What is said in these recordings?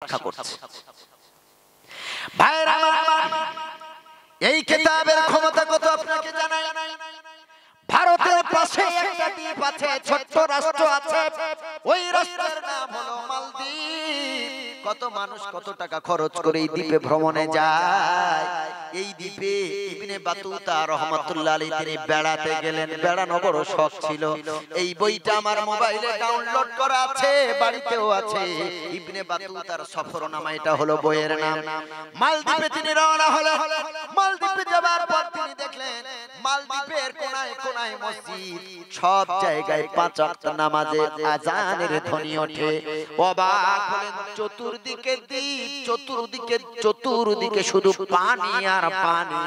শিক্ষা করছে। ভাইরা আমার, এই কিতাবের ক্ষমতা কত আপনাকে জানাই। ভারতের পাশে একটা দ্বীপ আছে, ছোট্ট রাষ্ট্র আছে, ওই রাষ্ট্রের নাম হলো মালদ্বীপ। কত মানুষ কত টাকা খরচ করে এই দ্বীপে ভ্রমণে যায়। এই দ্বীপে ইবনে বাতুতা রাহমাতুল্লাহ আলাইহি তিনি বেড়াতে গেলেন, বেড়ানো বড় শখ ছিল। এই বইটা আমার মোবাইলে ডাউনলোড করা আছে, বাড়িতেও আছে। ইবনে বাতুতার সফরনামা, এটা হলো বইয়ের নাম। মালদ্বীপে তিনি রওনা হলেন। মালদ্বীপে যাবার পর তিনি দেখলেন মালদ্বীপের কোনায় কোনায় মসজিদ, সব জায়গায় 5 ওয়াক্ত নামাজে আযানের ধ্বনি ওঠে। অবাক হলেন, চতুর্দিকে দ্বীপ, চতুর্দিকে শুধু পানি আর পানি।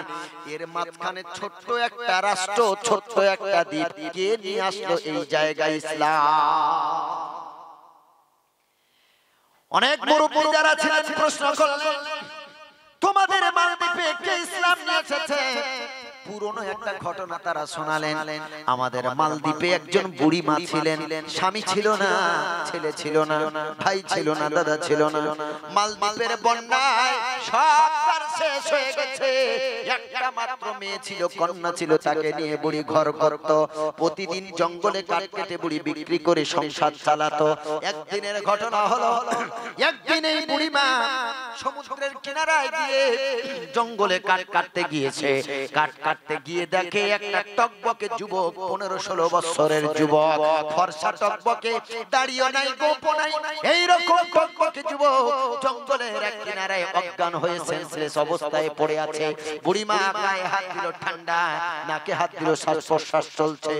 এর মাঝখানে ছোট্ট একটা রাষ্ট্র, ছোট্ট একটা দ্বীপ। কে নিয়ে আসলো এই জায়গায় ইসলাম? অনেক মুরব্বি যারা ছিলেন প্রশ্ন করলেন, তোমাদের মালদ্বীপে কে ইসলাম নিয়ে এসেছে? পুরনো একটা ঘটনা তারা শোনালেন। আমাদের মালদ্বীপে একজন বুড়ি মা ছিলেন, স্বামী ছিল না, ছেলে ছিল না, ভাই ছিল না, দাদা ছিল না। মালদ্বীপের বন্যায় সব তার শেষ হয়ে গেছে। একটা মাত্র মেয়ে ছিল, কন্যা ছিল, তাকে নিয়ে বুড়ি ঘর করত। প্রতিদিন জঙ্গলে কাঠ কেটে বুড়ি বিক্রি করে সংসার চালাতো। একদিনের ঘটনা হলো, একদিন এই বুড়ি মা সমুদ্রের কিনারায় গিয়ে জঙ্গলে কাঠ কাটতে গিয়েছে। কাঠ কাটতে গিয়ে দেখে একটা টকবকে যুবক, 15-16 বছরের যুবক, ফর্সা টকবকে, দাড়িও নাই, গোঁফও নাই, এইরকম টকবকে যুবক জঙ্গলের এক কিনারায় অজ্ঞান হয়ে সেন্সলেস অবস্থায় পড়ে আছে। বুড়িমা গায়ে হাত দিল, ঠান্ডা, নাকে হাত দিল, শ্বাস প্রশ্বাস চলছে।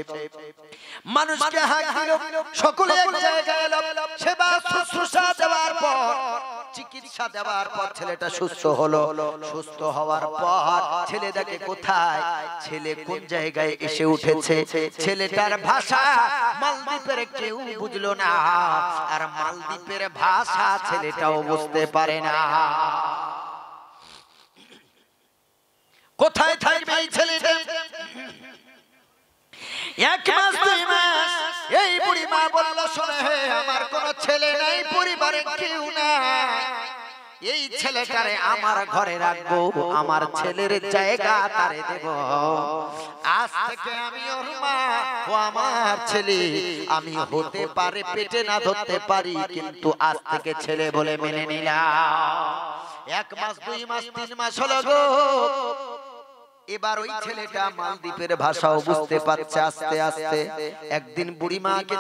মানুষকে হাত দিল, সকলে এক জায়গায় এলো। সেবা শুশ্রূষা দেওয়ার পর, চিকিৎসা দেওয়ার পর ছেলেটা সুস্থ হলো। সুস্থ হওয়ার পর ছেলে দেখে কোথায়, ছেলে কোন জায়গায় এসে উঠেছে। ছেলেটার ভাষা মালদ্বীপের কেউ বুঝলো না, আর মালদ্বীপের ভাষা ছেলেটাও বুঝতে পারে না। কোথায় থাকবে এই ছেলেটা? 1 মাস 2 মাস এই বুড়ি মা বলল, শোনে, আমার কোনো ছেলে নাই, পরিবারে কেউ নাই, এই ছেলেটারে আমার ঘরে রাখবো, আমার ছেলের জায়গা তারে দেব। আজ থেকে আমি ওর মা, ও আমার ছেলে। আমি হতে পারে পেটে না ধরতে পারি, কিন্তু আজ থেকে ছেলে বলে মেনে নিলাম। 1 মাস 2 মাস 3 মাস হলো গো। এবার ওই ছেলেটা মালদ্বীপের ভাষাও বুঝতে পারছে আস্তে আস্তে। একদিন বুড়িমাকে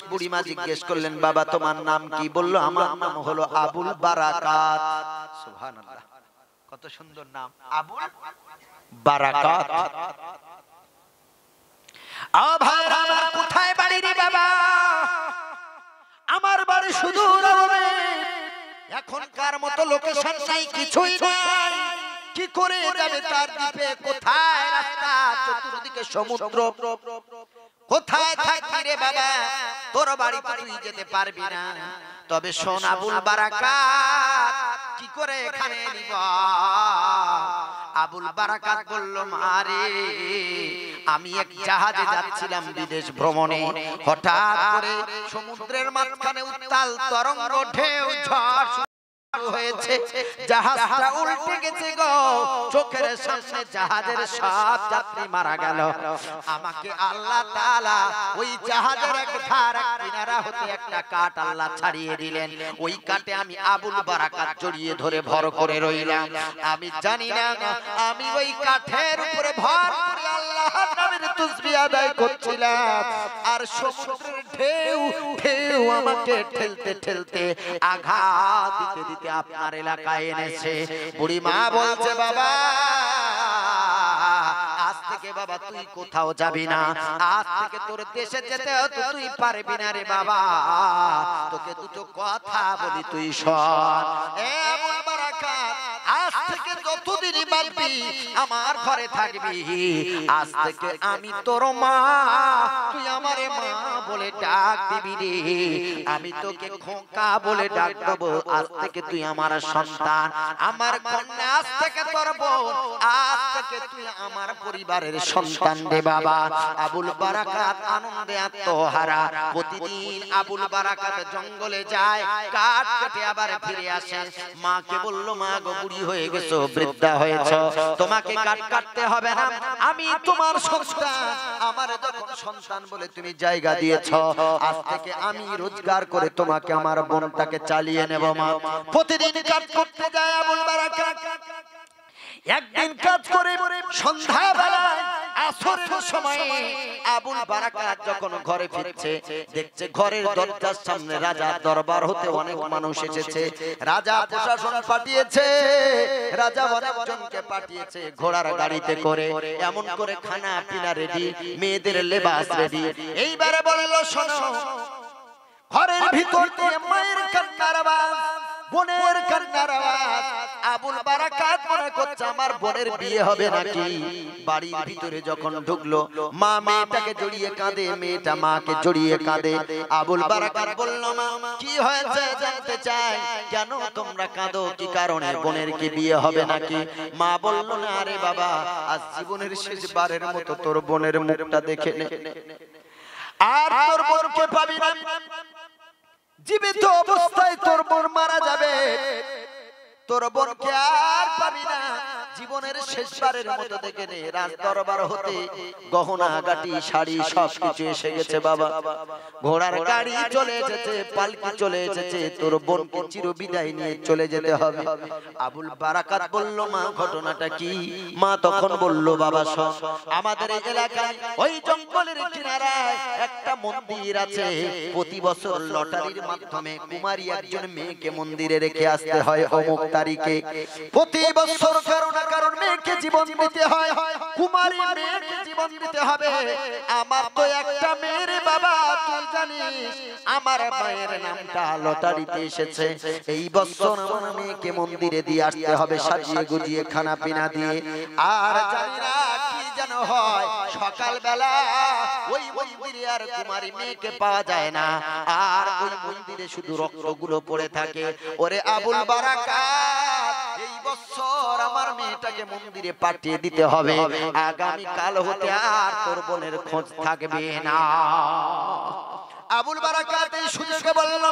বুড়িমা জিজ্ঞেস করলেন, বাবা তোমার নাম কি? বলল, আমার নাম হলো আবুল বারাকাত। সুবহানাল্লাহ, কত সুন্দর নাম, আবুল বারাকাত। ভাইরা আমার, কোথায় বাড়ি রে বাবা? আমার বাড়ি সুদূর আরবে। এখনকার মতো লোকেশন নাই, কিছুই নাই। কি করে যাবে তার দ্বীপে? কোথায় রাস্তা? চতুর্দিকে সমুদ্র। কোথায় থাকবি রে বাবা? তোর বাড়ি তুই যেতে পারবি না। তবে শোন আবুল বারাকাত, কি করে এখানে নিব? আবুল বারাকাত বলল, মারে, আমি এক জাহাজে যাচ্ছিলাম বিদেশ ভ্রমণে। হঠাৎ করে সমুদ্রের মাঝখানে উত্তাল তরঙ্গ, ঢেউ, ঝড় হয়েছে, জাহাজটা উল্টে গেছে গো। চোখের সামনে জাহাজের সব যাত্রী মারা গেল। আমাকে আল্লাহ তাআলা ওই জাহাজের এক ধার, এক কিনারা হতে একটা কাঠ আল্লাহ ছাড়িয়ে দিলেন। ওই কাঠে আমি আবুল বারাকাত জড়িয়ে ধরে ভর করে রইলাম। আমি জানি না, আমি ওই কাঠের উপরে ভর করে আল্লাহর নামের তাসবিহ আদায় করছিলাম, আর সমুদ্রের ঢেউ ঢেউ আমাকে ঠেলতে ঠেলতে, আঘাত দিতে দিতে আপনার এলাকায় এনেছে। বুড়ি মা বলছে, বাবা আজ থেকে বাবা তুই কোথাও যাবি না, আজ থেকে তোর দেশে যেতে হতো, তুই পারবি না রে বাবা। তোকে দুটো কথা বলি, তুই শোন। এ আবুল বারাকাত, আজ থেকে যতদিন বাঁচবি, আমার ঘরে থাকবি। আজ থেকে আমি তোর মা, তুই আমারে মা বলে ডাক দিবি রে। আমি তোকে খোকা বলে ডাক দেবো। আজ থেকে তুই আমার সন্তান, আমার কন্যা, আজ থেকে তোর বোন, আজ থেকে তুই আমার পরিবারের সন্তান রে বাবা। আবুল বারাকাত আনন্দে আত্মহারা। প্রতিদিন আবুল বারাকাত জঙ্গলে যায়, কাঠ কেটে আবার ফিরে আসে। মাকে বলল, মা গো, বুড়ি হয়ে গেছো, বৃদ্ধা হয়েছো, তোমাকে কাঠ কাটতে হবে না, আমি তোমার সন্তান। আমার যখন সন্তান বলে তুমি জায়গা দিয়েছো, আজ থেকে আমি রোজগার করে তোমাকে, আমার বোনটাকে চালিয়ে নেব মা। প্রতিদিন কাজ করতে যায় আবুল বারাকাত। একদিন কাজ করে সন্ধ্যাবেলায় আসরের সময়ে আবুল বারাকাত যখন ঘরে ফিরছে, দেখছে ঘরের দরজার সামনে রাজার দরবার হতে অনেক মানুষ এসেছে। রাজা প্রশাসন পাঠিয়েছে, রাজা অনেকজনকে পাঠিয়েছে ঘোড়ার গাড়িতে করে, এমন করে খানা পিনা রেডি, মেয়েদের লেবাস রেডি। এইবারে বলল, শোনো, ঘরের ভিতর দিয়ে মায়ের কান্নার আওয়াজ, বোনের কান্নার আওয়াজ। আবুল বারাকাত মনে করছে আমার বোনের বিয়ে হবে নাকি। বাড়ির ভিতরে যখন ঢুকলো, মা মেয়েটাকে জড়িয়ে কাঁদে, মেয়েটা মাকে জড়িয়ে কাঁদে। আবুল বারাকাত বলল, মা কি হয়েছে জানতে চাই, কেন তোমরা কাঁদো, কি কারণে, বোনের কি বিয়ে হবে নাকি? মা বলল, না রে বাবা, আজ জীবনের শেষবারের মতো তোর বোনের মুখটা দেখে নে, আর তোর বোনকে পাবি না। জীবিত অবস্থায় তোর বোন মারা যাবে, তোর বোনকে আর পাবি না। জীবনের শেষবারের মতো দেখে নে। রাজ দরবার হতে গহনা গাটি শাড়ি সব কিছু এসে গেছে বাবা। ঘোড়ার গাড়ি চলে এসেছে, পালকি চলে এসেছে, তোর বোনকে চিরবিদায় নিয়ে চলে যেতে হবে। আবুল বারাকাত বলল, মা ঘটনাটা কি? মা তখন বলল, বাবা সব আমাদের এই এলাকায় ওই জঙ্গলের কিনারায় একটা মন্দির আছে। প্রতি বছর লটারির মাধ্যমে কুমারী একজন মেয়েকে মন্দিরে রেখে আসতে হয় অমুক তারিখে। প্রতি বছর কারণ মেয়েকে জীবন দিতে হয়, কুমারী মেয়েকে জীবন দিতে হবে। আমার তো একটা মেয়ের বাবা, তুই জানিস আমার মায়ের নামটা লটারিতে এসেছে। এই বছর আমার মেয়েকে মন্দিরে দিয়ে আসতে হবে, সাজিয়ে গুজিয়ে খানা পিনা দিয়ে। আর জানি না কি যেন হয়, সকালবেলা ওই মন্দিরে আর কুমারী মেয়েকে পাওয়া যায় না, আর ওই মন্দিরে শুধু রক্তগুলো পড়ে থাকে। ওরে আবুল বারাকাত, এই বছর আমার মেয়েটাকে মন্দিরে পাঠিয়ে দিতে হবে, আগামী কাল হতে আর তোর বোনের খোঁজ থাকবে না। আবুল বারাকাত এই সুযোগে বলল,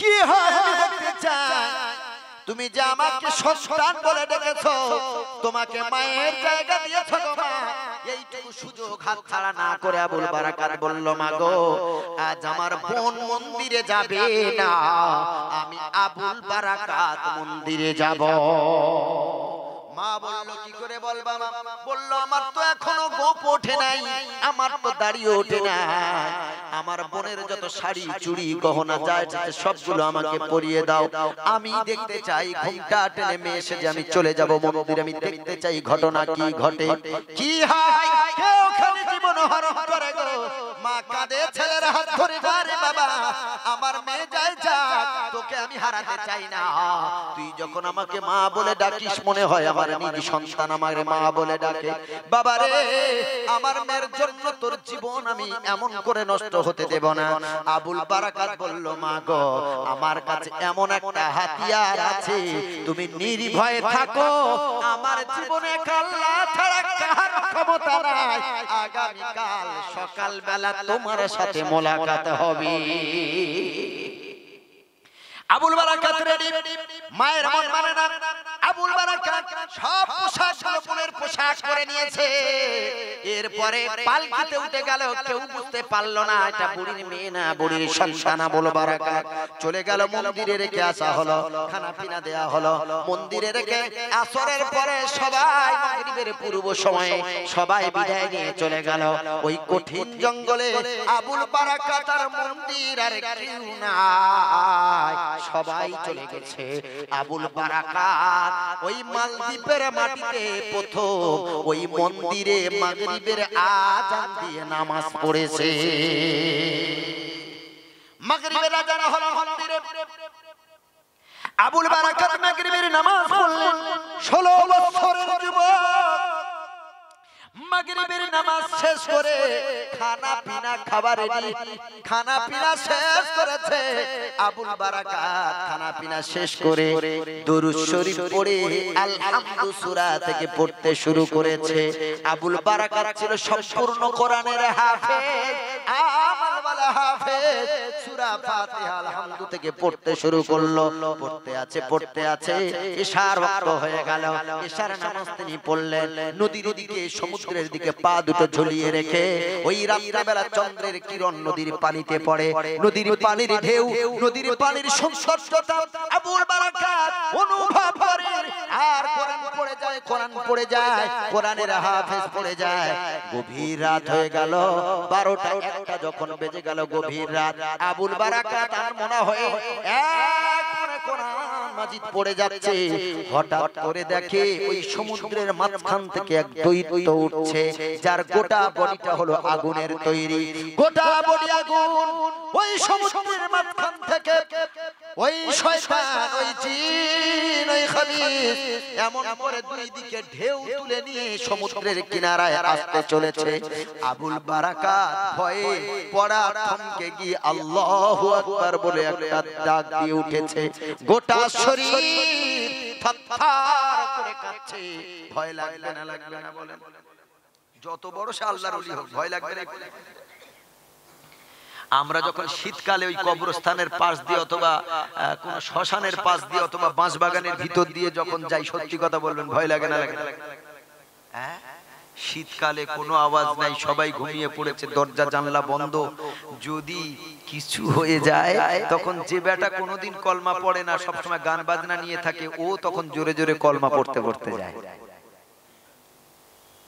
কি হয় আমি দেখতে চাই। তুমি যে আমাকে সন্তান বলে ডেকেছো, তোমাকে মায়ের জায়গা দিয়েছো গো মা, এইটুকু সুযোগ হাতছাড়া না করে আবুল বারাকাত বলল, মা গো, আজ আমার বোন মন্দিরে যাবে না, আমি আবুল বারাকাত মন্দিরে যাব। মা বলল, কি করে বলবা? বলল, আমার তো এখনো গোপ ওঠে নাই, আমার তো দাড়িও ওঠে নাই, আমার বোনের যত শাড়ি চুড়ি গহনা যায় সবগুলো আমাকে পরিয়ে দাও। আমি দেখতে চাই, ঘুমটা টেনে মেশে যে আমি চলে যাব মন্দিরে, আমি দেখতে চাই ঘটনা কি ঘটে। কি হয়, কে ওখানে জীবন হরণ করে গো? মা কাঁদে, ছেলের হাত ধরে, আরে বাবা, আমার মেয়ে যায় যাক, তোকে আমি হারাতে চাই না। তুই যখন আমাকে মা বলে ডাকিস, মনে হয় আমার নিজ সন্তান আমার মা বলে ডাকে। বাবা রে, আমার মেয়ের জন্য তোর জীবন আমি এমন করে নষ্ট হতে দেব না। আবুল বারাকাত বলল, মা গো, আমার কাছে এমন একটা হাতিয়ার আছে, তুমি নির্ভয়ে থাকো, আমার জীবনে কাল্লা ছাড়া কার ক্ষমতা নাই। আগামী কাল সকালবেলা তোমার সাথে মোলাকাত হবে। আবুল বারাকাত রেডি, মায়ের মন মানে না। আবুল বারাকাত সব পোশাকগুলো বোনের পোশাক করে নিয়েছে। এরপরে পালকিতে উঠে গেল, কেউ বুঝতে পারলো না এটা বুড়ির মেয়ে না বুড়ির সন্তান। আবুল বারাকাত চলে গেল, মন্দিরে রেখে আসা হলো, খানা পিনা দেয়া হলো। মন্দিরে রেখে আসরের পরে সবাই মাগরিবের পূর্ব সময়ে সবাই বিদায় নিয়ে চলে গেল। ওই কঠিন জঙ্গলে আবুল বারাকাত আর মন্দির আর কেউ নাই, সবাই চলে গেছে। আবুল বারাকাত ওই মালদ্বীপের মাটিতে প্রথম ওই মন্দিরে মাগরিবের আযান দিয়ে নামাজ পড়েছে। মাগরিবের আযান হলো মন্দিরে। আবুল বারাকাত মাগরিবের নামাজ পড়লেন, 16 বছরের যুবক মাগরিবের নামাজ শেষ করে খানা পিনা খাবার রেডি, খানা পিনা শেষ করেছে আবুল বারাকাত। খানা পিনা শেষ করে দরুদ শরীফ পড়ে আলহামদু সূরা থেকে পড়তে শুরু করেছে। আবুল বারাকাত ছিল সম্পূর্ণ কোরআনের হাফেজ, আমালওয়ালা হাফেজ। সূরা ফাতিহা আলহামদু থেকে পড়তে শুরু করলো। পড়তে আছে ইশার ওয়াক্ত হয়ে গেল। ইশার নামাজ তিনি পড়লেন। নদীর দিকে সমুদ্রের দিকে পা দুটো ঝুলিয়ে রেখে ওই রাত্রিবেলা চন্দ্রের কিরণ নদীর পানিতে পড়ে। নদীর পানির ঢেউ, নদীর পানির সৌন্দর্যতা আবুল বারাকাত অনুভব করে। আর কোরআন পড়ে যায়, কোরআন পড়ে যায়, কোরআনের হাফেজ পড়ে যায়। গভীর রাত হয়ে গেল, 12টা 1টা যখন বেজে গেল গভীর রাত। আবুল বারাকাত আর মনে হয় এক মনে কোরআন মাজিদ পড়ে যাচ্ছে। হঠাৎ করে দেখে ওই সমুদ্রের মাঝখান থেকে এক দৈত্য উঠছে, যার গোটা বডিটা হলো আগুনের তৈরি। গোটা বডি আগুন। ওই সমুদ্রের মাঝখান থেকে ওই শয়তান, ওই জিন, ওই খবিস এমন করে দুই দিকে ঢেউ তুলে নিয়ে সমুদ্রের কিনারায় আসতে চলেছে। আবুল বারাকাত ভয়ে পড়া থমকে গিয়ে আল্লাহু আকবার বলে একটা ডাক দিয়ে উঠেছে। গোটা শরীর থরথর করে কাঁপছে। ভয় লাগবে না? লাগবে না? বলেন। যত বড় সে আল্লাহর ওলি হোক, ভয় লাগবে না? আমরা যখন শীতকালে ওই কবরস্থানের পাশ দিয়ে অথবা কোন শ্মশানের পাশ দিয়ে অথবা বাঁশবাগানের ভিতর দিয়ে যখন যাই, সত্যি কথা বলবেন, ভয় লাগে না? লাগে না? হ্যাঁ, শীতকালে কোনো আওয়াজ নাই, সবাই ঘুমিয়ে পড়েছে, দরজা জানলা বন্ধ। যদি কিছু হয়ে যায় তখন যে বেটা কোনোদিন কলমা পড়ে না, সবসময় গান বাজনা নিয়ে থাকে, ও তখন জোরে জোরে কলমা পড়তে পড়তে যায়।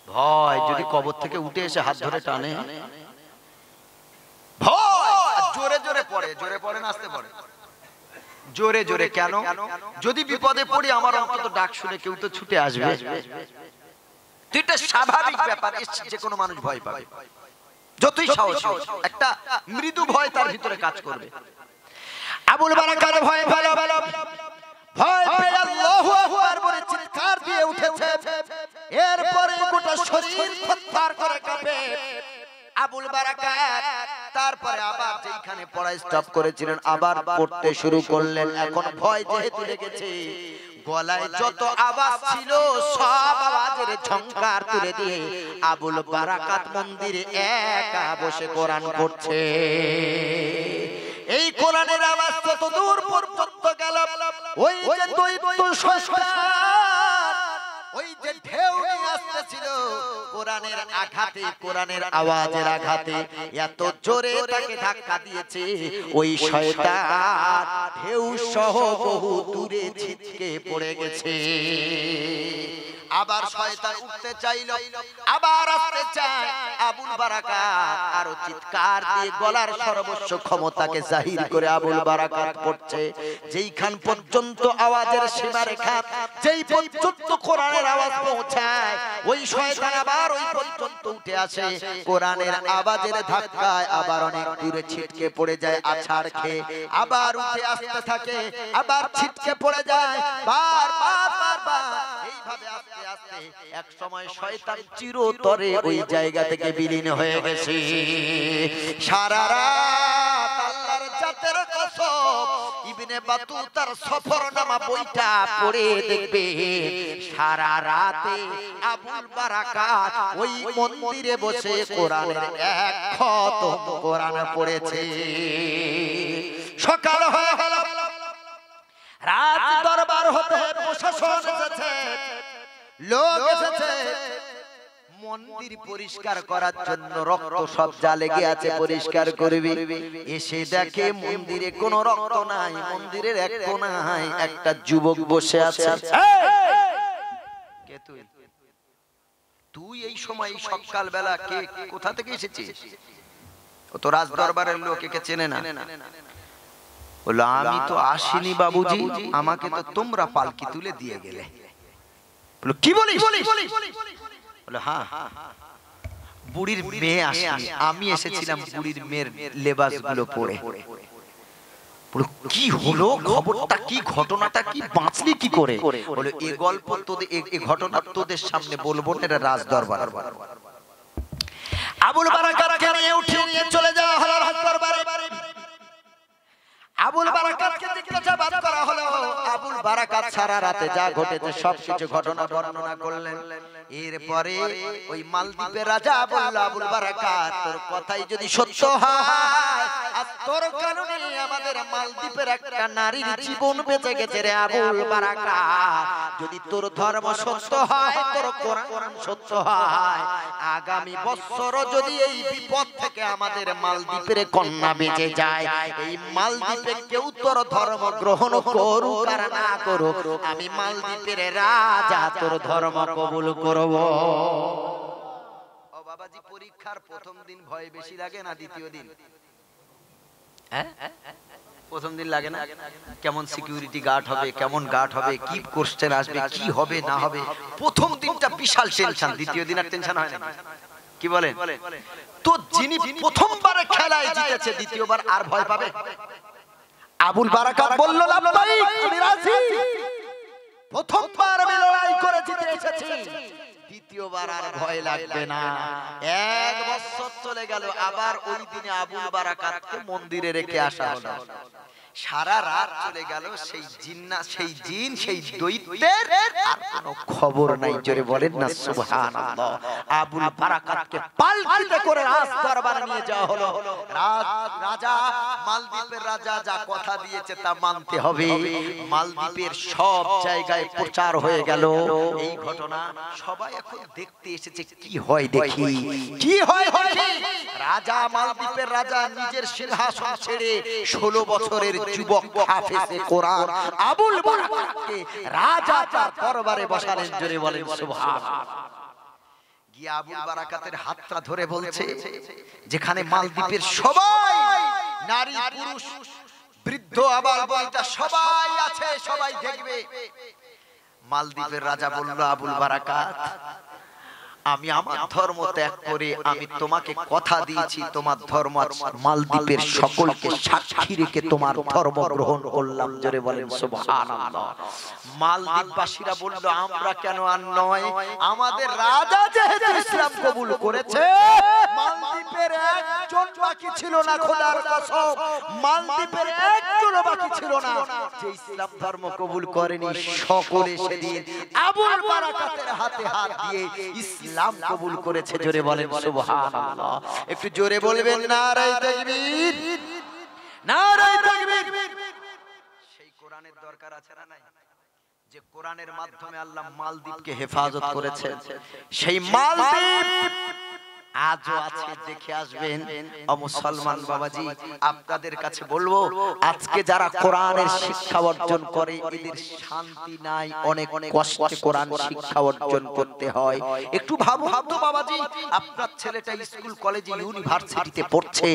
ভয় যদি কবর থেকে উঠে এসে হাত ধরে টানে, ভয় জোরে জোরে পড়ে। জোরে পড়ে না আস্তে পড়ে? জোরে জোরে। কেন? যদি বিপদে পড়ি আমার অন্তত ডাক শুনে কেউ তো ছুটে আসবে। এটা স্বাভাবিক ব্যাপার, যে কোনো মানুষ ভয় পাবে, যতই সাহসী একটা মৃদু ভয় তার ভিতরে কাজ করবে। আবুল বারাকাত ভয় পেয়ে আল্লাহু আকবার বলে চিৎকার দিয়ে উঠেছে। এরপরে গোটা শরীর থরথর করে কাঁপে আবুল বারাকাত। তারপরে আবার যেখানে পড়া স্টপ করেছিলেন আবার পড়তে শুরু করলেন। এখন ভয় যেহেতু লেগেছে, গলায় যত আওয়াজ ছিল সব আওয়াজের ঝংকার তুলে দিয়ে আবুল বারাকাত মন্দিরে একা বসে কোরআন পড়ছে। এই কোরআনের আওয়াজ তত দূর পর্যন্ত গেল, ওই যে দৈত্য শয়তান, ওই যে ঢেউ নিয়ে আসতেছিল কোরআনের আঘাতে, কোরআনের আওয়াজের আঘাতে এত জোরে তাকে ধাক্কা দিয়েছে, ওই শয়তান ঢেউ সহ বহু দূরে ছিটকে পড়ে গেছে। আবার শয়তান উঠতে চাইলো, আবার আসতে চায়। আবুল বারাকাত আরো চিৎকার দিয়ে গলার সর্বস্ব ক্ষমতাকে জাহির করে আবুল বারাকাত পড়ছে। যেইখান পর্যন্ত আওয়াজের সীমারেখা, যেই পর্যন্ত কোরআনের আওয়াজ পৌঁছায়, ওই শয়তান আবার ওই পর্যন্ত উঠে আসে। কোরআনের আওয়াজের ধাক্কায় আবার অনেক দূরে ছিটকে পড়ে যায় আছাড় খেয়ে, আবার উঠে আসতে থাকে, আবার ছিটকে পড়ে যায়, বারবার এইভাবে আস্তে আস্তে এক সময় শয়তান চিরতরে ওই জায়গা থেকে বিলীন হয়ে গেছে। সারা রাত আল্লাহর জাতের কসম, ইবনে বাতুতার সফরনামা বইটা পড়ে দেখবে, সারা রাতে আবুল বারাকাত ওই মন্দিরে বসে কোরআনের এক খতম কোরআন পড়েছে। সকাল হয়ে গেল, রাত দরবার হতে প্রশাসন এসেছে, লোক এসেছে মন্দির পরিষ্কার করার জন্য। রক্ত সব যা লেগে আছে পরিষ্কার করবে। এসে দেখে মন্দিরে কোনো রক্ত নাই, মন্দিরের এক কোণায় একটা যুবক বসে আছে। কে তুই? তুই এই সময় সকাল বেলা কে, কোথা থেকে এসেছিস? ও তো রাজ দরবারের লোক, একে চেনে না। বললো আমি তো আসিনি বাবুজি, আমাকে তো তোমরা পালকি তুলে দিয়ে গেলে। বললো কি বলিস? বললো হ্যাঁ, বুড়ির মেয়ে আসেনি, আমি এসেছিলাম বুড়ির মেয়ের লেবাস গুলো পরে। কি হলো, খবরটা কি, ঘটনাটা কি, বাঁচলি কি করে? বলে এই গল্প তোদের, এই ঘটনা তোদের সামনে বলবো না, এটা রাজ দরবার। আবুল বারাকাতকে নিয়ে উঠিয়ে নিয়ে চলে যাওয়া হলো রাজ দরবারে। আবুল বারাকাতকে জিজ্ঞাসাবাদ করা হলো। আবুল বারাকাত সারা রাতে যা ঘটেছে সবকিছু ঘটনা বর্ণনা করলেন। এরপরে ওই মালদ্বীপের রাজা বলল, আবুল বারাকাত তোর কথাই যদি সত্য হয়, আর তোর কারণে আমাদের মালদ্বীপের একটা নারীর জীবন বেঁচে গেছে রে আবুল বারাকাত। যদি তোর ধর্ম সত্য হয়, তোর কোরআন সত্য হয়, আগামী বছর যদি এই বিপদ থেকে আমাদের মালদ্বীপের কন্যা বেঁচে যায়, এই মালদ্বীপে কেউ তোর ধর্ম গ্রহণ করুক আর না করুক, আমি মালদ্বীপের রাজা তোর ধর্ম কবুল করব। ও বাবাজি, পরীক্ষার প্রথম দিন ভয় বেশি লাগে না দ্বিতীয় দিন? প্রথম দিন লাগে না? কেমন সিকিউরিটি গার্ড হবে, কেমন গার্ড হবে, কি কোশ্চেন আসবে, কি হবে না হবে, প্রথম দিনটা বিশাল টেনশন। দ্বিতীয় দিন আর টেনশন হয় না, কি বলেন? তো যিনি প্রথমবারে খেলায় জিতেছে, দ্বিতীয়বার আর ভয় পাবে? আবুল বারাকাত বলল, লাব্বাইক, আমি রাজি। প্রথমবার আমি লড়াই করে জিতে এসেছি, দ্বিতীয়বার আর ভয় লাগবে না। এক বছর চলে গেল, আবার ওই দিনে আবুল বারাকাতকে মন্দিরে রেখে আসা হলো। সারা রাত চলে গেল, সেই জিন্না, সেই জিন, সেই দৈত্যের আর কোনো খবর নাই। জোরে বলেন না সুবহানাল্লাহ। আবুল বারাকাতকে পালকিতে করে রাজ দরবারে নিয়ে যাওয়া হলো। রাজা, মালদ্বীপের রাজা যা কথা দিয়েছে তা মানতে হবে। মালদ্বীপের সব জায়গায় প্রচার হয়ে গেল এই ঘটনা। সবাই এখন দেখতে এসেছে, কি হয় দেখি, কি হয় দেখি। রাজা, মালদ্বীপের রাজা নিজের সিংহাসন ছেড়ে 16 বছরের যুবক হাফেজে কোরআন আবুল বারাকাতকে রাজা তার দরবারে বসালেন। জোরে বলেন সুবহানাল্লাহ। গিয়ে আবুল বারাকাতের হাতটা ধরে বলছে, যেখানে মালদ্বীপের সবাই, নারী পুরুষ বৃদ্ধ আবাল বনিতা সবাই আছে, সবাই দেখবে। মালদ্বীপের রাজা বলল, আবুল বারাকাত, আমি আমার ধর্ম ত্যাগ করে আমি তোমাকে কথা দিয়েছি, তোমার ধর্ম মালদ্বীপের সকলকে সাক্ষী রেখে তোমার ধর্ম গ্রহণ করলাম। জোরে বলেন সুবহানাল্লাহ। মালদ্বীপবাসীরা বলল, আমরা কেন আর নয়, আমাদের রাজা যেহেতু ইসলাম কবুল করেছে, মালদ্বীপের একজন বাকি ছিল না, খোদার কসম মালদ্বীপের একজন বাকি ছিল না যে ইসলাম ধর্ম কবুল করেনি। সকলে সেদিন আবুল বারাকাতের হাতে হাত দিয়ে ইসলাম কবুল করেছে। জোরে বলেন সুবহানাল্লাহ। একটু জোরে বলবেন নারায়ে তাকবীর, নারায়ে তাকবীর। সেই কোরআনের দরকার আছে না নাই? যে কোরআনের মাধ্যমে আল্লাহ মালদ্বীপকে হেফাজত করেছেন, সেই মালদ্বীপ আজও আছে, দেখে আসবেন। ও মুসলমান বাবাজি, আপনাদের কাছে বলবো, আজকে যারা কোরআনের শিক্ষা অর্জন করে এদের শান্তি নাই, অনেক কষ্টে কোরআন শিক্ষা অর্জন করতে হয়। একটু ভাবুন তো বাবাজি, আপনার ছেলেটা স্কুল কলেজে ইউনিভার্সিটিতে পড়ছে,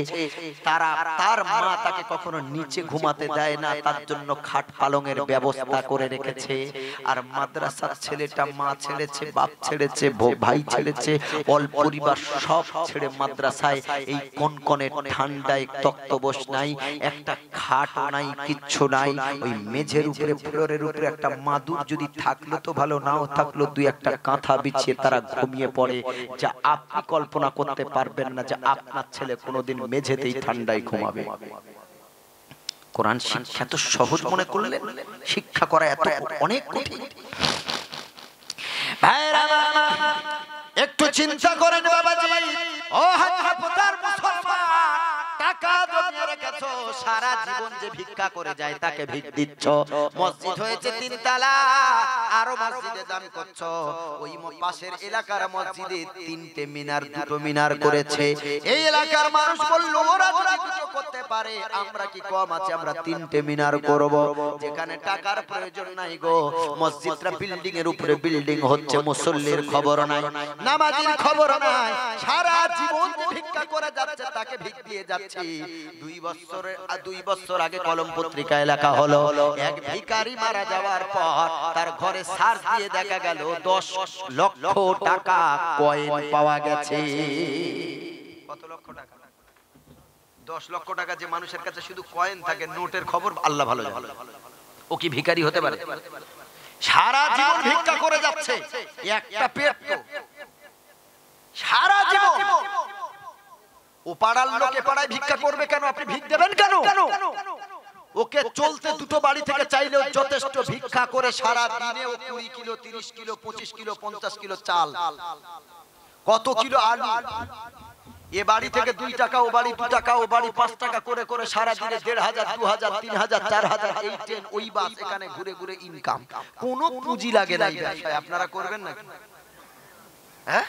তার মা তাকে কখনো নিচে ঘুমাতে দেয় না, তার জন্য খাট পালঙের ব্যবস্থা করে রেখেছে। আর মাদ্রাসার ছেলেটা মা ছেড়েছে, বাপ ছেড়েছে, ভাই ছেড়েছে, অল পরিবার সব ছেড়ে মাদ্রাসায় এই কনকনে ঠান্ডায় তক্তবোস নাই, একটা খাটও নাই, কিচ্ছু নাই। ওই মেঝের উপরে, ফ্লোরের উপরে একটা মাদুর যদি থাকলো তো ভালো, নাও থাকলো দুই একটা কাঁথা বিছিয়ে তারা ঘুমিয়ে পড়ে। যা আপনি কল্পনা করতে পারবেন না যে আপনার ছেলে কোনোদিন মেঝেতেই ঠান্ডায় ঘুমাবে। কোরআন শিক্ষা তো সহজ মনে করলেন, শিক্ষা করা এত অনেক কঠিন। ভাইরা একটু চিন্তা করেন বাবাজি, ও হাজার মুসলমান, টাকা জমিয়ে রেখেছো, সারা জীবন যে ভিক্ষা করে যায় তাকে ভিক দিচ্ছ। মসজিদ হয়েছে 3 তলা, আরো মসজিদে দান করছো। ওই পাশের এলাকার মসজিদে 3টে মিনার, 2টো মিনার করেছে। এই এলাকার মানুষ বলল, ওরা যদি কিছু করতে পারে, আমরা কি কম আছে, আমরা 3টে মিনার করব। যেখানে টাকার প্রয়োজন নাই গো, মসজিদটা বিল্ডিং এর উপরে বিল্ডিং হচ্ছে, মুসল্লির খবর নাই, নামাজির খবর নাই, সারা জীবন ভিক্ষা করে যাচ্ছে, তাকে ভিক দিয়ে যাচ্ছে। 2 বছর আগে কলম পত্রিকায় লেখা হলো, এক ভিখারি মারা যাওয়ার পর তার ঘরে সার্চ দিয়ে দেখা গেল 10 লক্ষ টাকা কয়েন পাওয়া গেছে। কত লক্ষ টাকা? 10 লক্ষ টাকা যে মানুষের কাছে শুধু কয়েন থাকে, নোটের খবর আল্লাহ ভালো জানে, ও কি ভিখারি হতে পারে? সারা জীবন ভিক্ষা করে যাচ্ছে, একটা পেট তো সারা জীবন। ও পাড়ার লোকে পাড়ায় ভিক্ষা করবে কেন? আপনি ভিক দেবেন কেন? ওকে চলতে দুটো বাড়ি থেকে চাইলেও যথেষ্ট। ভিক্ষা করে সারা দিনে ও 20 কিলো 30 কিলো 25 কিলো 50 কিলো চাল, কত কিলো আলু, এ বাড়ি থেকে 2 টাকা, ও বাড়ি 2 টাকা, ও বাড়ি 5 টাকা করে করে সারা দিনে 1500 2000 3000 4000 এই ট্রেন ওই বাস এখানে ঘুরে ঘুরে ইনকাম। কোনো পুঁজি লাগে না এই ব্যবসায়। আপনারা করবেন না? হ্যাঁ,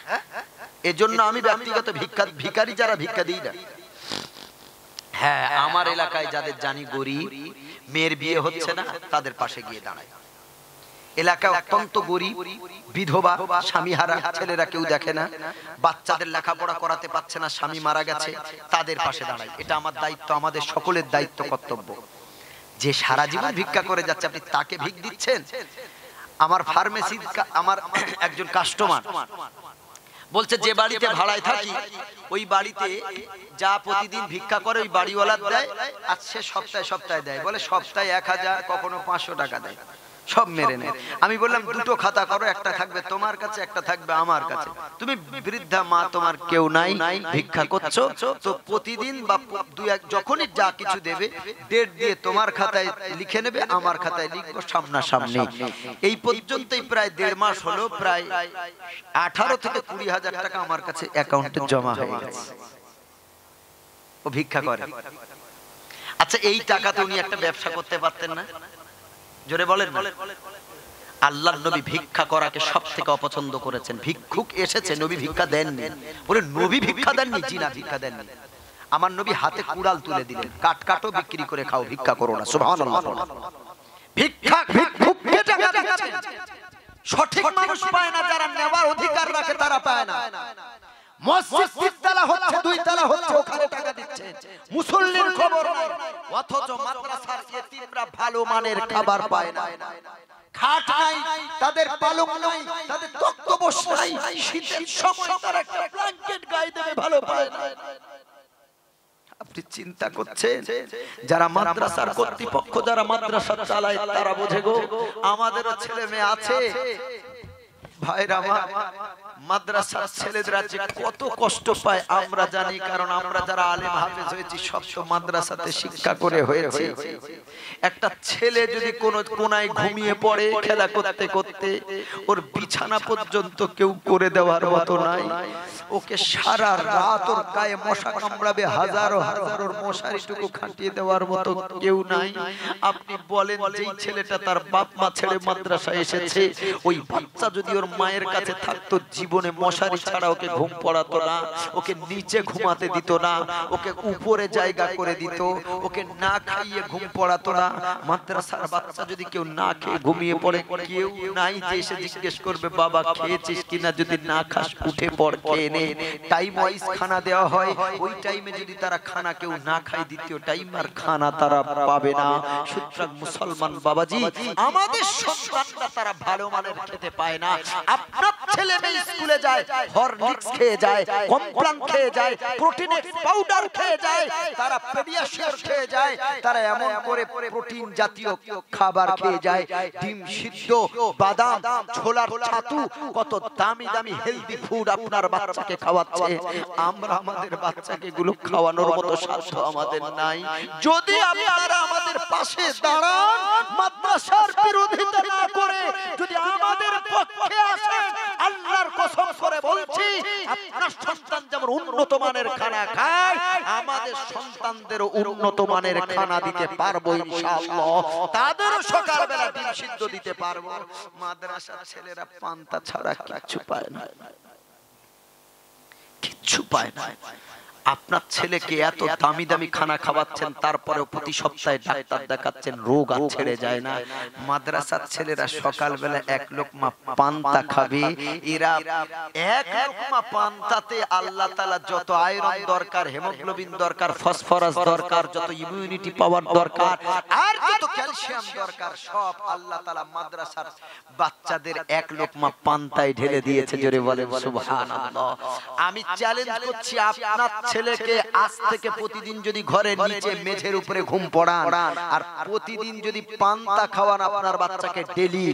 এজন্য আমি ব্যক্তিগত ভিখারি যারা ভিক্ষা দিই না, হ্যাঁ আমার এলাকায় যাদের জানি গরিব, মেয়ের বিয়ে হচ্ছে না, তাদের পাশে গিয়ে দাঁড়ায়। এলাকায় অত্যন্ত গরিব, বিধবা, স্বামীহারা ছেলেরা কেউ দেখে না, বাচ্চাদের লেখাপড়া করাতে পারছে না, স্বামী মারা গেছে, তাদের পাশে দাঁড়ায়। এটা আমার দায়িত্ব, আমাদের সকলের দায়িত্ব কর্তব্য। যে সারা জীবন ভিক্ষা করে যাচ্ছে, আপনি তাকে ভিক দিচ্ছেন? আমার ফার্মেসি, আমার একজন কাস্টমার বলছে, যে বাড়িতে ভাড়ায় থাকি ওই বাড়িতে যা প্রতিদিন ভিক্ষা করে ওই বাড়িওয়ালা দেয়, আর সে সপ্তাহে সপ্তাহে দেয়। বলে সপ্তাহে 1000, কখনো 500 টাকা দেয়, সব মেরে নেয়। আমি বললাম দুটো খাতা করো, একটা থাকবে তোমার কাছে, একটা থাকবে আমার কাছে। তুমি বৃদ্ধা মা, তোমার কেউ নাই, ভিক্ষা করছো, তো প্রতিদিন বা যখনই যা কিছু দেবে ডেট দিয়ে তোমার খাতায় লিখে নেবে, আমার খাতায় লিখবো সামনাসামনি। এই পর্যন্তই প্রায় 1.5 মাস হলো, প্রায় 18 থেকে 20,000 টাকা আমার কাছে অ্যাকাউন্টে জমা হয়ে গেছে। ও ভিক্ষা করে। আচ্ছা, এই টাকাতে উনি একটা ব্যবসা করতে পারতেন না? জোরে বলেন না। আল্লাহর নবী ভিক্ষা করাকে সবথেকে অপছন্দ করেছেন। ভিক্ষুক এসেছে, নবী ভিক্ষা দেননি। বলে নবী ভিক্ষা দেননি? জি না, ভিক্ষা দেননি। আমার নবী হাতে কুড়াল তুলে দিলেন, কাট কাটো, বিক্রি করে খাও, ভিক্ষা করো না। সুবহানাল্লাহ। ভিক্ষা ভিক্ষুককে টাকা দিচ্ছেন। সঠিক মানুষ পায় না, যারা নেওয়ার অধিকার রাখে তারা পায় না। মসজিদ 3 তলা হচ্ছে, 2 তলা হচ্ছে, ওখানে টাকা দিচ্ছে, মুসল্লির খবর নাই। অথচ মাদ্রাসার ইতিমরা ভালো মানের খাবার পায় না, খাট নাই, তাদের পালক নাই, তাদের তক্তপোষ নাই, শীতের সময় তারা একটা ব্ল্যাঙ্কেট গায়ে দেবে ভালো পায় না। আপনি চিন্তা করছেন, যারা মাদ্রাসার কর্তৃপক্ষ, যারা মাদ্রাসা চালায় তারা বোঝে গো, আমাদেরও ছেলে মেয়ে আছে। ভাইরা আমার, মাদ্রাসার ছেলেরা যে কত কষ্ট পায় আমরা জানি, কারণ আমরা যারা আলেম হাফেজ হয়েছি সব তো মাদ্রাসাতে শিক্ষা করে হয়েছে। একটা ছেলে যদি কোনো কোনায় ঘুমিয়ে পড়ে খেলা করতে করতে, ওর বিছানা পর্যন্ত কেউ করে দেওয়ার মতো নাই। ওকে সারা রাত ওর গায়ে মশা কামড়াবে, হাজারো হাজারো মশারিটুকু খাটিয়ে দেওয়ার মতো কেউ নাই। আপনি বলেন, যেই ছেলেটা তার বাপ মা ছেড়ে মাদ্রাসায় এসেছে, ওই বাচ্চা যদি ওর মায়ের কাছে থাকতো, জীবনে মশারি ছাড়া ওকে ঘুম পড়াতো না, ওকে নিচে ঘুমাতে দিত না, ওকে উপরে জায়গা করে দিত, ওকে না খাইয়ে ঘুম পড়াতো না। মাদ্রাসার বাচ্চা যদি কেউ না খেয়ে ঘুমিয়ে পড়ে, কেউ নাই যে এসে জিজ্ঞেস করবে বাবা খেয়েছিস কিনা, যদি না খাস উঠে পড় খেয়ে নে। টাইম ওয়াইজ খানা দেওয়া হয়, ওই টাইমে যদি তারা খানা কেউ না খায়, দ্বিতীয় টাইম আর খানা তারা পাবে না। সুতরাং মুসলমান বাবাজি, আমাদের সন্তানরা তারা ভালো মানের খেতে পায় না। আপনার ছেলে মেয়ে স্কুলে যায়, হরলিক্স খেয়ে যায়, কমপ্লান খেয়ে যায়, প্রোটিনের পাউডার খেয়ে যায়, তারা পেডিয়াশিওর খেয়ে যায়, তারা এমন করে প্রোটিন জাতীয় খাবার খেয়ে যায়, ডিম সিদ্ধ, বাদাম, ছোলার ছাতু, কত দামি দামি হেলদি ফুড আপনার বাচ্চাকে খাওয়াচ্ছে। আমরা আমাদের বাচ্চাকে এগুলো খাওয়ানোর মতো সাধ্য আমাদের নাই। যদি আপনারা আমাদের পাশে দাঁড়ান, মাদ্রাসার বিরোধিতা না করে যদি আমাদের পক্ষে আসেন, আল্লাহর কসম করে বলছি, আপনার সন্তান যেমন উন্নত মানের খানা খায়, আমাদের সন্তানদেরও উন্নত মানের খানা দিতে পারবো ইনশাআল্লাহ। তাদেরও সকালবেলা ডিম সিদ্ধ দিতে পারবো। মাদ্রাসার ছেলেরা পান্তা ছাড়া কিচ্ছু পায় না, কিচ্ছু পায় না। আপনার ছেলেকে এত দামি দামি খানা খাওয়াচ্ছেন, তারপরেও প্রতি সপ্তাহে ডাক্তার দেখাচ্ছেন, রোগ আর ছেড়ে যায় না। মাদ্রাসার ছেলেরা সকালবেলা 1 লোকমা পান্তা খাবে। এরা 1 লোকমা পান্তাতে আল্লাহ তাআলা যত আয়রন দরকার, হেমোগ্লোবিন দরকার, ফসফরাস দরকার, যত ইমিউনিটি পাওয়ার দরকার, আর যত ক্যালসিয়াম দরকার, সব আল্লাহ তাআলা মাদ্রাসার বাচ্চাদের 1 লোকমা পান্তায় ঢেলে দিয়েছে। জোরে বলেন সুবহানাল্লাহ। আমি চ্যালেঞ্জ করছি, আপনার ছেলেকে আজ থেকে প্রতিদিন যদি ঘরে নিচে মেঝের উপরে ঘুম পড়ান আর প্রতিদিন যদি পান্তা খাওয়ান আপনার বাচ্চাকে ডেলি,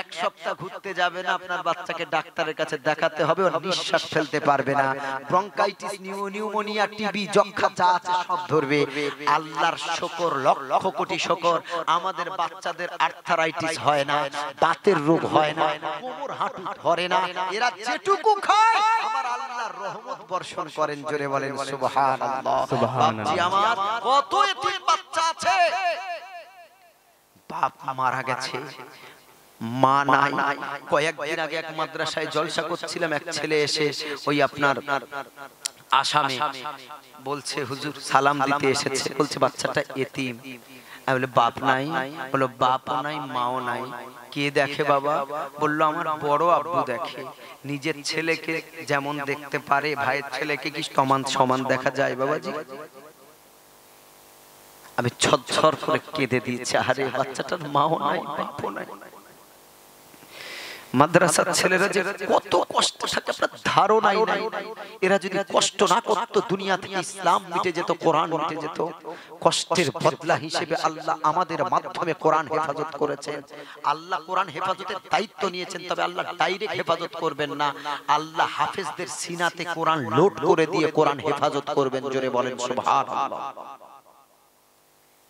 এক সপ্তাহ ঘুরতে যাবে না, আপনার বাচ্চাকে ডাক্তারের কাছে দেখাতে হবে, ও নিঃশ্বাস ফেলতে পারবে না, ব্রঙ্কাইটিস, নিউমোনিয়া, টিবি, যক্ষা যা আছে সব ধরবে। আল্লাহর শুকর, লক্ষ কোটি শুকর, আমাদের বাচ্চাদের আর্থারাইটিস হয় না, দাঁতের রোগ হয় না, কোমর হাঁটু ধরে না, এরা যেটুকু খায় আমার আল্লাহর রহমত বর্ষণ করেন। জোরে বলেন সুবহানাল্লাহ। বাপজি আমার কত এতিম বাচ্চা আছে, বাপ মারা গেছে, মা নাই। কয়েকদিন আগে এক মাদ্রাসায় জলসা করছিলাম, এক ছেলে এসে ওই আপনার আসামে বলছে হুজুর সালাম দিতে এসেছে, বলছে বাচ্চাটা এতিম। আমি বলে বাপ নাই? বললো বাপও নাই মাও নাই। কে দেখে বাবা? বললো আমার বড় আব্বু দেখে। নিজের ছেলেকে যেমন দেখতে পারে ভাইয়ের ছেলেকে কি সমান সমান দেখা যায় বাবাজি? আমি ছটছট করে কেঁদে দিয়েছি, আরে বাচ্চাটার মাও নাই বাপও নাই। মাদ্রাসার ছেলেরা যে কত কষ্ট থাকে আপনার ধারণাই নাই। এরা যদি কষ্ট না করতো দুনিয়া থেকে ইসলাম মিটে যেত, কোরআন মিটে যেত। কষ্টের বদলা হিসেবে আল্লাহ আমাদের মাধ্যমে কোরআন হেফাজত করেছেন। আল্লাহ কোরআন হেফাজতের দায়িত্ব নিয়েছেন, তবে আল্লাহ ডাইরেক্ট হেফাজত করবেন না, আল্লাহ হাফেজদের সিনাতে কোরআন লোড করে দিয়ে কোরআন হেফাজত করবেন। জোরে বলেন সুবহানাল্লাহ।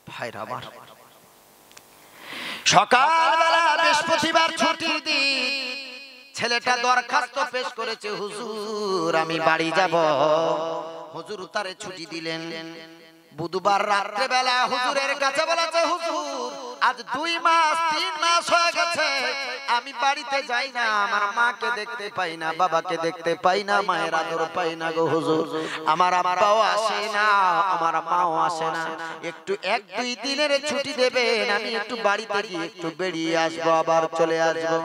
ভাইরা আমার, সকালবেলা বৃহস্পতিবার ছুটির দিন, ছেলেটা দরখাস্ত পেশ করেছে, হুজুর আমি বাড়ি যাব। হুজুর তারে ছুটি দিলেন। বুধবার রাত্রে বেলা হুজুরের কাছে বলেছে, হুজুর আজ 2 মাস 3 মাস হয়ে গেছে আমি বাড়িতে যাই না, আমার মাকে দেখতে পাই না, বাবাকে দেখতে পাই না, মায়ের আদর পাই না গো হুজুর, আমার আব্বাও আসে না, আমার মাও আসে না, একটু 1-2 দিনের ছুটি দেবেন, আমি একটু বাড়িতে গিয়ে একটু বেরিয়ে আসবো, আবার চলে আসবো।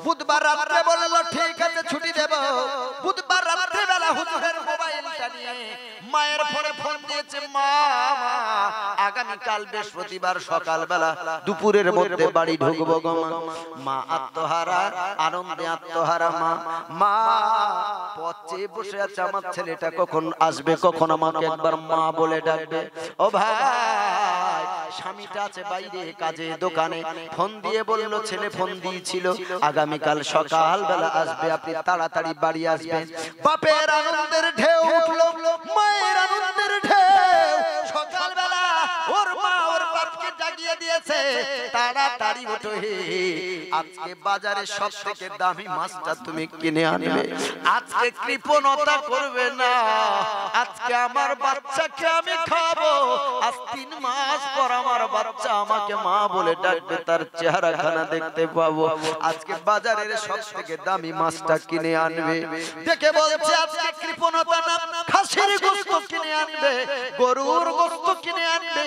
বুধবার রাত্রে বললো ঠিক আছে ছুটি দেব। বুধবার রাত্রে বেলা হুজুরের মোবাইলটা নিয়ে মায়ের ফোনে ফোন দিয়েছে, মা আগামীকাল বৃহস্পতিবার সকালবেলা দুপুরের মধ্যে বাড়ি ঢুকবো গো মা। মা আত্মহারা, আনন্দে আত্মহারা মা। মা পথে বসে আছে, আমার ছেলেটা কখন আসবে, কখন আমাকে একবার মা বলে ডাকবে। ও ভাই, স্বামীটা আছে বাইরে কাজে দোকানে, ফোন দিয়ে বললো, ছেলে ফোন দিয়েছিল আগামীকাল সকালবেলা আসবে, আপনি তাড়াতাড়ি বাড়ি আসবেন। বাপের আনন্দের ঢেউ উঠলো, মায়ের আনন্দের ঢেউ। সকালবেলা ওর মা ওর বাপকে জাগিয়ে দিয়েছে, তাড়াতাড়ি ওঠো হে, আজকে বাজারে সবথেকে দামি মাছটা তুমি কিনে আনবে, আজকে কৃপণতা করবে না, আজকে আমার বাচ্চাকে আমি খাবো, আজ 3 মাস পর আমার বাচ্চা আমাকে মা বলে ডাকবে, তার চেহারাখানা দেখতে পাবো, আজকে বাজারের সবথেকে দামি মাছটা কিনে আনবে। দেখে বলছে আজকে কৃপণতা না, খাসির গোশত কিনে আনবে, গরুর গোশত কিনে আনবে,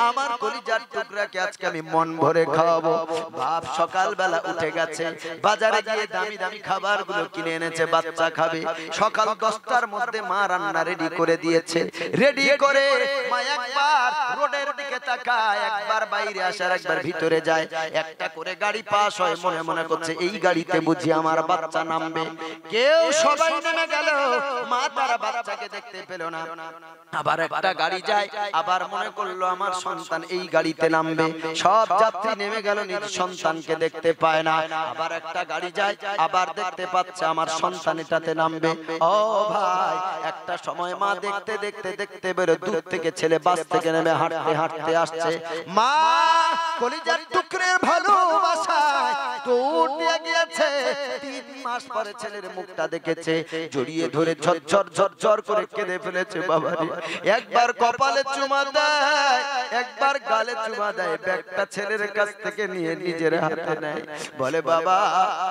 আমার কলিজার টুকরাকে আজকে আমি মন ভরে খাওয়াবো। বাপ সকালবেলা উঠে গেছে, বাজারে গিয়ে দামি দামি খাবারগুলো কিনে এনেছে, বাচ্চা খাবে। সকাল 10টার মধ্যে মা রান্না রেডি করে দিয়েছে। রেডি করে মা একবার রোডের দিকে তাকায়, একবার বাইরে আসার, একবার ভিতরে যায়, একটা করে গাড়ি পাস হয়, মনে মনে করছে এই গাড়িতে বুঝি আমার বাচ্চা নামবে। কেউ সবাই নেমে গেল, মা তার বাচ্চাকে দেখতে পেল না। আবার একটা গাড়ি যায়, আবার মনে করলো আমার সন্তান এই গাড়িতে নামবে, সব যাত্রী নেমে গেল, নিজ সন্তানকে দেখতে পায় না। আবার একটা গাড়ি যায়, আবার দেখতে পাচ্ছে আমার সন্তান এটাতে নামবে। ও ভাই, একটা সময় মা দেখতে দেখতে দেখতে বেরো, দূর থেকে ছেলে বাস থেকে নেমে হাঁটতে হাঁটতে আসছে। মা কলিজার টুকরের ভালোবাসায় দৌড় দিয়ে গিয়েছে, 3 মাস পরে ছেলের মুখটা দেখেছে, জড়িয়ে ধরে ঝরঝর ঝরঝর করে কেঁদে ফেলেছে। বাবারে, একবার কপালে চুমা দেয়, একবার গালে চুমা দেয়, ব্যাগটা ছেলের কাছ থেকে নিয়ে নিজের হাতে নেয়, বলে বাবা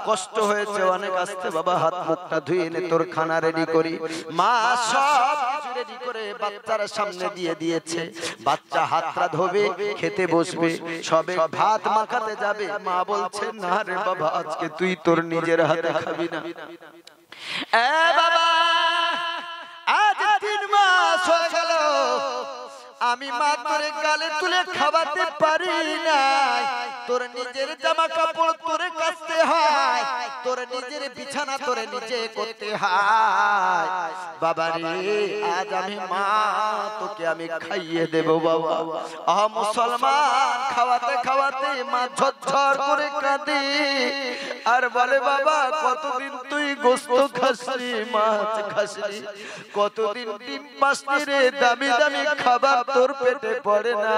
কষ্ট হয়েছে অনেক, আসতে বাবা হাত মুখটা ধুয়ে নে, তোর খানা রেডি করি। মা সব কিছু রেডি করে বাচ্চার সামনে দিয়ে দিয়েছে। বাচ্চা হাতটা ধোবে, খেতে বসবে, সবে ভাত মাখাতে যাবে, মা বলছে না রে বাবা, আজকে তুই তোর নিজের হাতে খাবি না। এ বাবা, আজ 3 মাস হয়ে গেল, আমি মা তোরে গালে তুলে খাওয়াতে পারি না, তোর নিজের জামা কাপড় তোরে কাচতে হয়, তোর নিজের বিছানা তোরে নিজে করতে হয়। বাবা রে আজ আমি মা তোকে আমি খাইয়ে দেব বাবা। আহ মুসলমান, খাওয়াতে খাওয়াতে মা ঝরঝর করে কাঁদে আর বলে বাবা কতদিন তুই গোশত খাসনি, মাছ খাসনি, কতদিন ডিম পাসনি রে, দামি দামি খাবার তোর পেটে পড়ে না।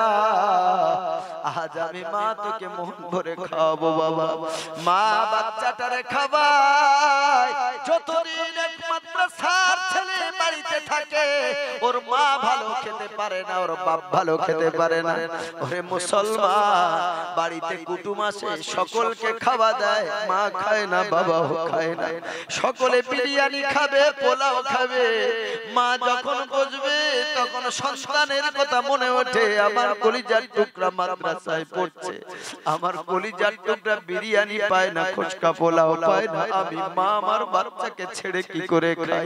আজ আমি মা তোকে মন ভরে খাওয়াবো বাবা। মা বাচ্চাটারে খাওয়ায়, যতদিন একমাত্র সার ছেলে বাড়িতে থাকে ওর মা ভালো খেতে পারে না, ওর বাপ ভালো খেতে পারে না। ওরে মুসলমান, বাড়িতে কুটুম আসে সকলকে খাওয়া দেয়, মা খায় না, বাবাও খায় না। সকলে বিরিয়ানি খাবে, পোলাও খাবে, মা যখন বসবে তখন সন্তানের কথা মনে ওঠে। আমার কলিজার টুকরা মাদ্রাসায় পড়ছে, আমার কলিজার টুকরা বিরিয়ানি পায় না, ফুচকা পোলাও পায় না, আমি মা আমার বাচ্চাকে ছেড়ে কি করে খাই।